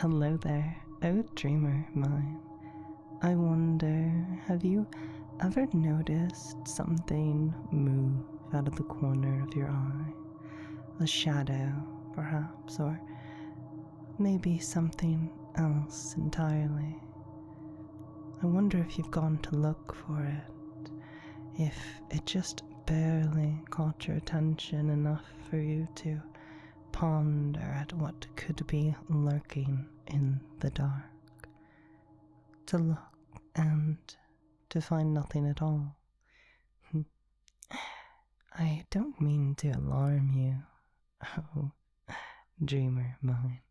Hello there, oh dreamer mine. I wonder, have you ever noticed something move out of the corner of your eye? A shadow, perhaps, or maybe something else entirely. I wonder if you've gone to look for it, if it just barely caught your attention enough for you to ponder at what could be lurking in the dark, to look and to find nothing at all. I don't mean to alarm you, oh dreamer mine,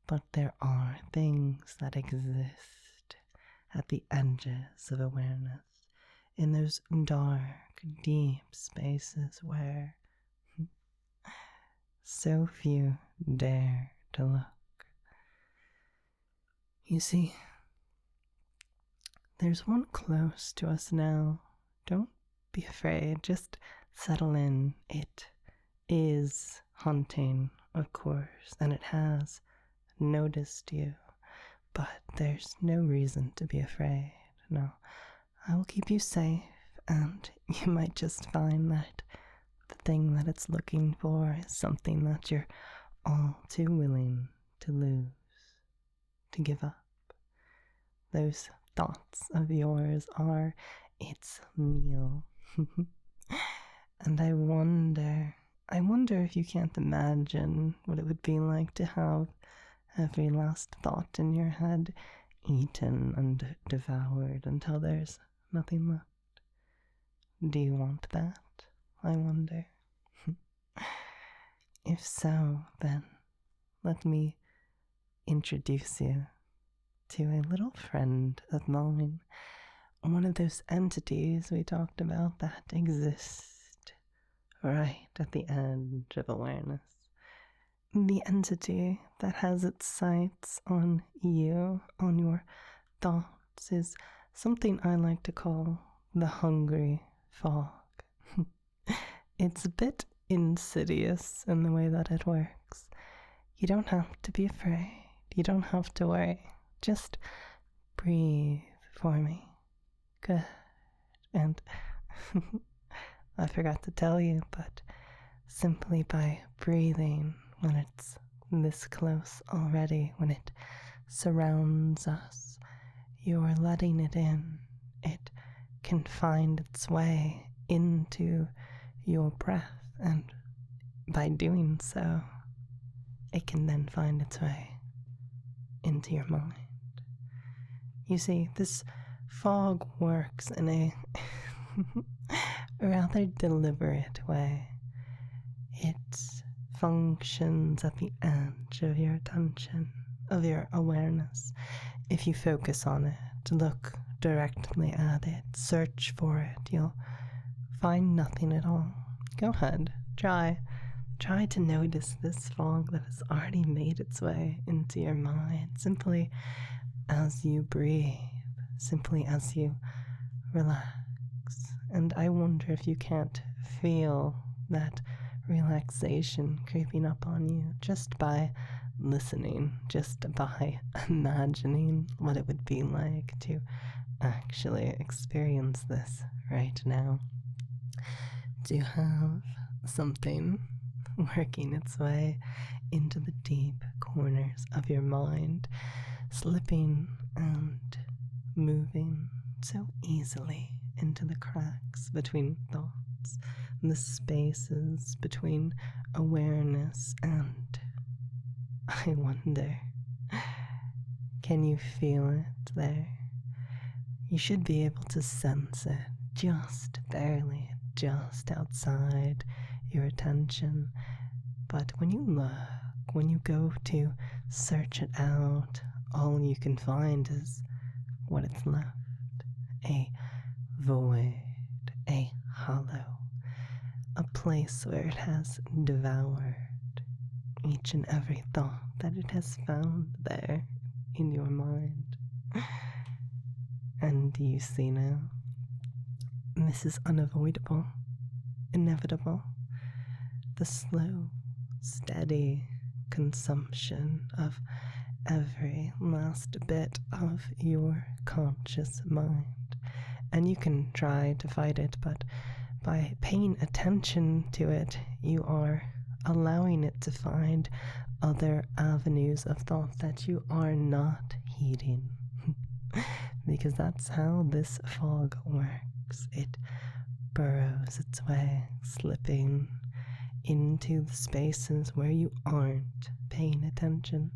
but there are things that exist at the edges of awareness, in those dark, deep spaces where so few dare to look. You see, there's one close to us now. Don't be afraid, just settle in. It is hunting, of course, and it has noticed you, but there's no reason to be afraid. No, I will keep you safe, and you might just find that the thing that it's looking for is something that you're all too willing to lose, to give up. Those thoughts of yours are its meal. And I wonder if you can't imagine what it would be like to have every last thought in your head eaten and devoured until there's nothing left. Do you want that? I wonder. If so, then let me introduce you to a little friend of mine, one of those entities we talked about that exist right at the edge of awareness. The entity that has its sights on you, on your thoughts, is something I like to call the hungry fog. It's a bit insidious in the way that it works. You don't have to be afraid. You don't have to worry. Just breathe for me. Good. And I forgot to tell you, but simply by breathing when it's this close already, when it surrounds us, you're letting it in. It can find its way into your breath, and by doing so, it can then find its way into your mind. You see, this fog works in a rather deliberate way. It functions at the edge of your attention, of your awareness. If you focus on it, look directly at it, search for it, you'll find nothing at all. Go ahead, try to notice this fog that has already made its way into your mind, simply as you breathe, simply as you relax. And I wonder if you can't feel that relaxation creeping up on you just by listening, just by imagining what it would be like to actually experience this right now. To have something working its way into the deep corners of your mind, slipping and moving so easily into the cracks between thoughts, the spaces between awareness and I wonder, can you feel it there? You should be able to sense it just barely, just outside your attention. But when you look, when you go to search it out, all you can find is what it's left. A void, a hollow, a place where it has devoured each and every thought that it has found there in your mind. And you see now, this is unavoidable, inevitable. The slow, steady consumption of every last bit of your conscious mind. And you can try to fight it, but by paying attention to it, you are allowing it to find other avenues of thought that you are not heeding. Because that's how this fog works. It burrows its way, slipping into the spaces where you aren't paying attention,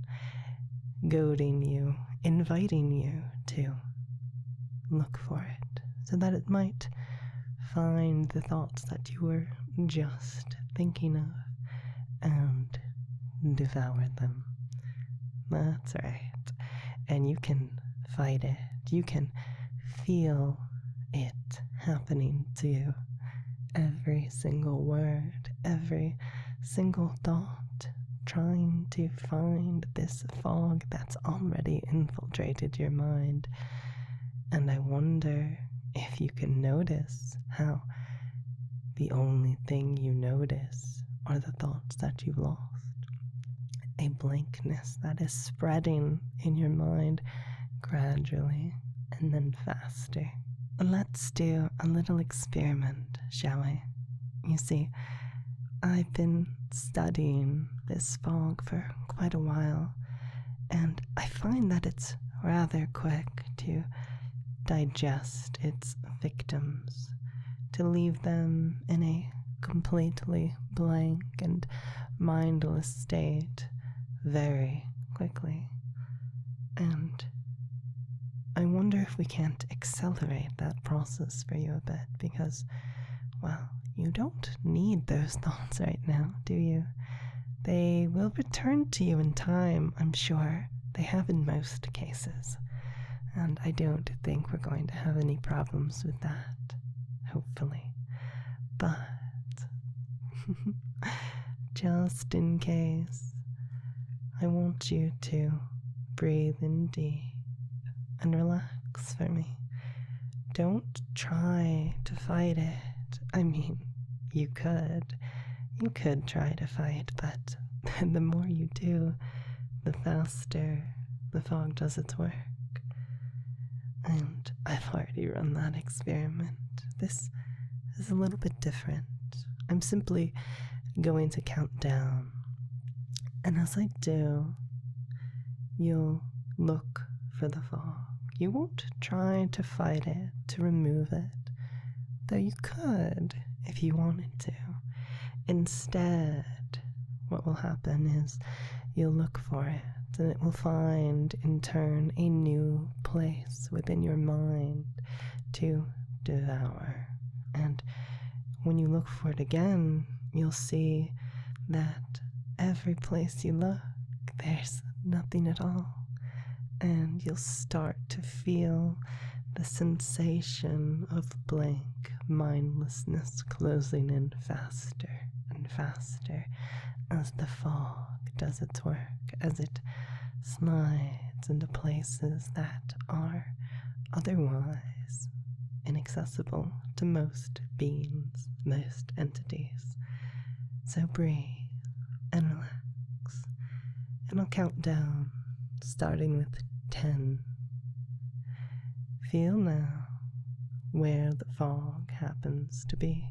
goading you, inviting you to look for it, so that it might find the thoughts that you were just thinking of and devour them. That's right. And you can fight it. You can feel it happening to you. Every single word, every single thought, trying to find this fog that's already infiltrated your mind. And I wonder if you can notice how the only thing you notice are the thoughts that you've lost. A blankness that is spreading in your mind gradually and then faster. Let's do a little experiment, shall we? You see, I've been studying this fog for quite a while, and I find that it's rather quick to digest its victims, to leave them in a completely blank and mindless state very quickly. And I wonder if we can't accelerate that process for you a bit, because, well, you don't need those thoughts right now, do you? They will return to you in time, I'm sure. They have in most cases. And I don't think we're going to have any problems with that, hopefully. But, just in case, I want you to breathe in deep and relax for me. Don't try to fight it. I mean, you could try to fight, but the more you do, the faster the fog does its work. And I've already run that experiment. This is a little bit different. I'm simply going to count down. And as I do, you'll look for the fog. You won't try to fight it, to remove it, though you could if you wanted to. Instead, what will happen is you'll look for it, and it will find, in turn, a new place within your mind to devour. And when you look for it again, you'll see that every place you look, there's nothing at all. And you'll start to feel the sensation of blank mindlessness closing in faster and faster as the fog does its work, as it slides into places that are otherwise inaccessible to most beings, most entities. So breathe and relax, and I'll count down, starting with 10. Feel now where the fog happens to be,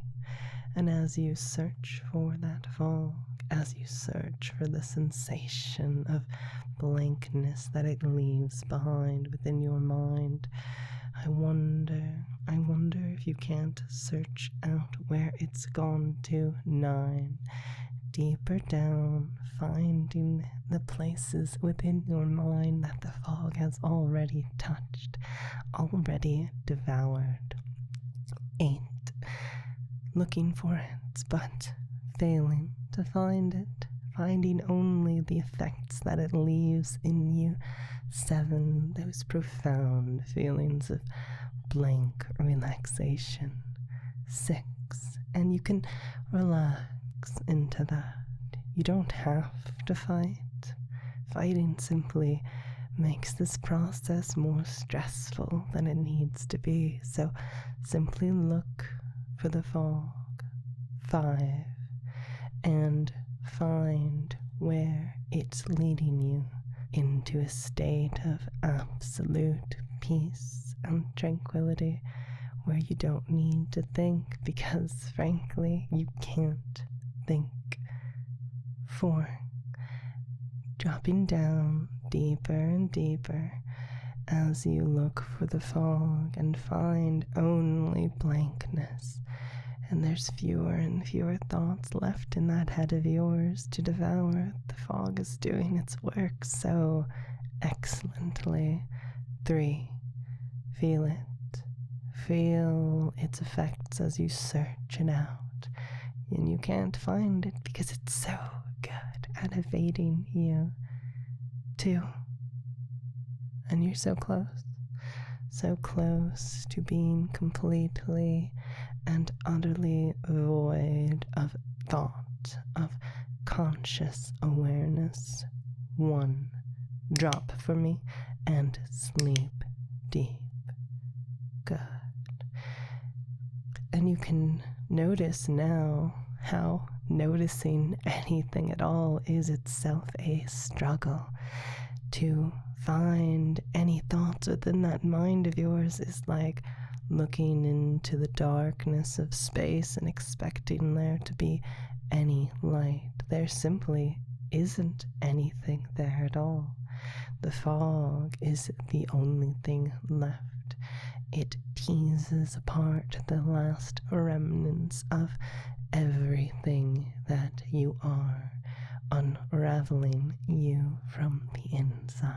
and as you search for that fog, as you search for the sensation of blankness that it leaves behind within your mind, I wonder if you can't search out where it's gone to 9. Deeper down, finding the places within your mind that the fog has already touched, already devoured. 8. Looking for it, but failing to find it, finding only the effects that it leaves in you. 7. Those profound feelings of blank relaxation. 6. And you can relax into that. You don't have to fight. Fighting simply makes this process more stressful than it needs to be. So simply look for the fog. 5. And find where it's leading you. into a state of absolute peace and tranquility where you don't need to think because, frankly, you can't think. 4. Dropping down deeper and deeper as you look for the fog and find only blankness, and there's fewer and fewer thoughts left in that head of yours to devour. The fog is doing its work so excellently. 3. Feel it. Feel its effects as you search it out, and you can't find it because it's so good at evading you. 2. And you're so close to being completely and utterly void of thought, of conscious awareness. 1. Drop for me and sleep deep. Good. And you can notice now how noticing anything at all is itself a struggle. To find any thoughts within that mind of yours is like looking into the darkness of space and expecting there to be any light. There simply isn't anything there at all. The fog is the only thing left. It teases apart the last remnants of everything that you are, unraveling you from the inside.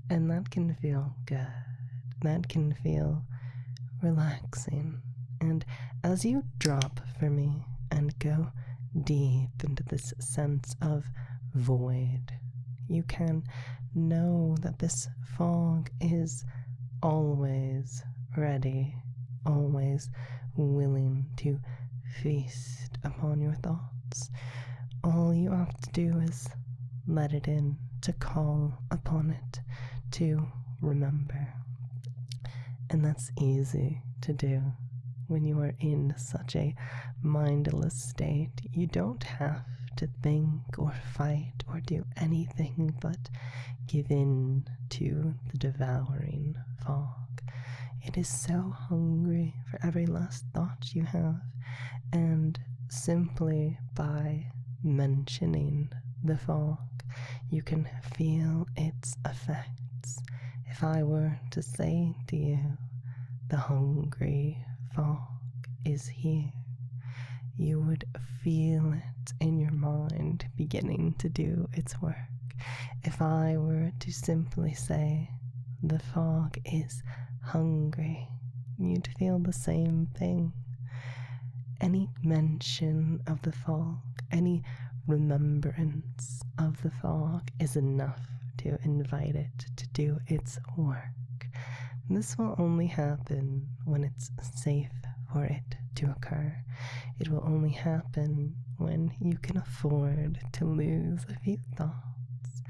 And that can feel good. That can feel relaxing. And as you drop for me and go deep into this sense of void, you can know that this fog is always ready, always willing to feast upon your thoughts. All you have to do is let it in, to call upon it, to remember. And that's easy to do when you are in such a mindless state. You don't have to think or fight or do anything but give in to the devouring fog. It is so hungry for every last thought you have, and simply by mentioning the fog, you can feel its effects. If I were to say to you, the hungry fog is here, you would feel it in your mind beginning to do its work. If I were to simply say, the fog is hungry, you'd feel the same thing. Any mention of the fog, any remembrance of the fog is enough to invite it to do its work. This will only happen when it's safe for it to occur. It will only happen when you can afford to lose a few thoughts,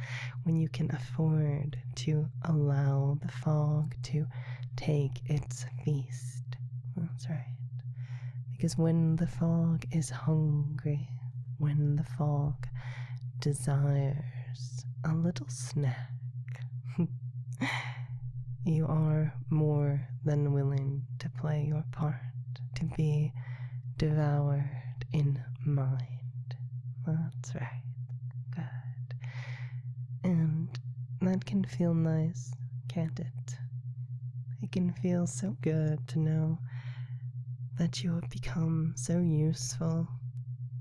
when you can afford to allow the fog to take its feast. That's right. Because when the fog is hungry, when the fog desires a little snack, you are more than willing to play your part, to be devoured in mind. That's right. Good. And that can feel nice, can't it? It can feel so good to know that you have become so useful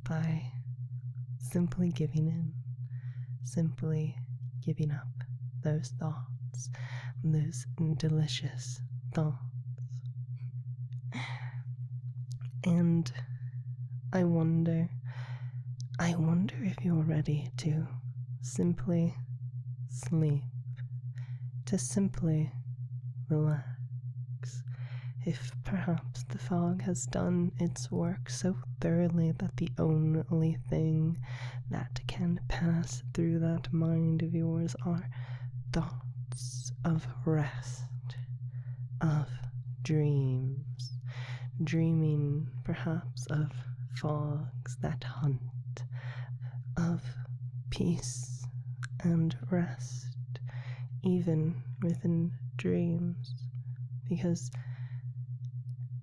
by simply giving in, simply giving up those thoughts, those delicious thoughts. And I wonder if you're ready to simply sleep, to simply relax. If perhaps the fog has done its work so thoroughly that the only thing that can pass through that mind of yours are thoughts of rest, of dreams, dreaming perhaps of fogs that hunt, of peace and rest, even within dreams, because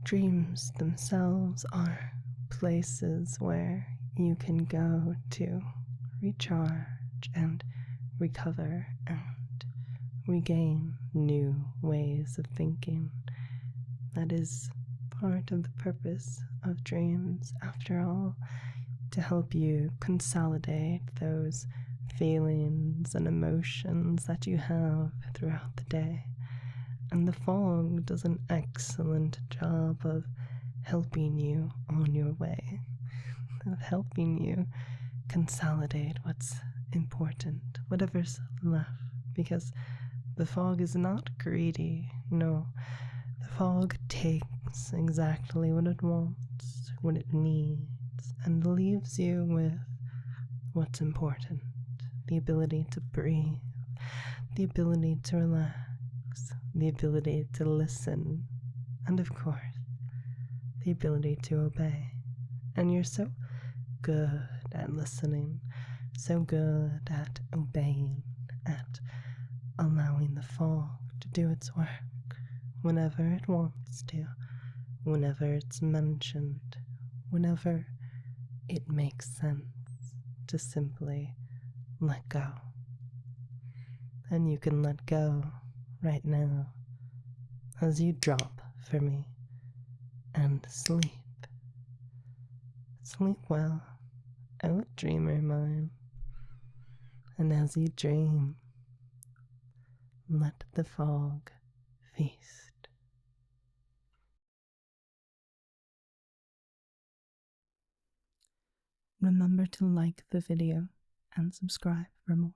dreams themselves are places where you can go to recharge and recover and regain new ways of thinking. That is part of the purpose of dreams, after all, to help you consolidate those feelings and emotions that you have throughout the day. And the fog does an excellent job of helping you on your way, of helping you consolidate what's important, whatever's left, because the fog is not greedy. No, the fog takes exactly what it wants, what it needs, and leaves you with what's important: the ability to breathe, the ability to relax, the ability to listen, and of course, the ability to obey. And you're so good at listening, so good at obeying, at allowing the fog to do its work whenever it wants to, whenever it's mentioned, whenever it makes sense to simply let go. And you can let go right now as you drop for me and sleep. Sleep well, oh dreamer mine. And as you dream, let the fog feast. Remember to like the video and subscribe for more.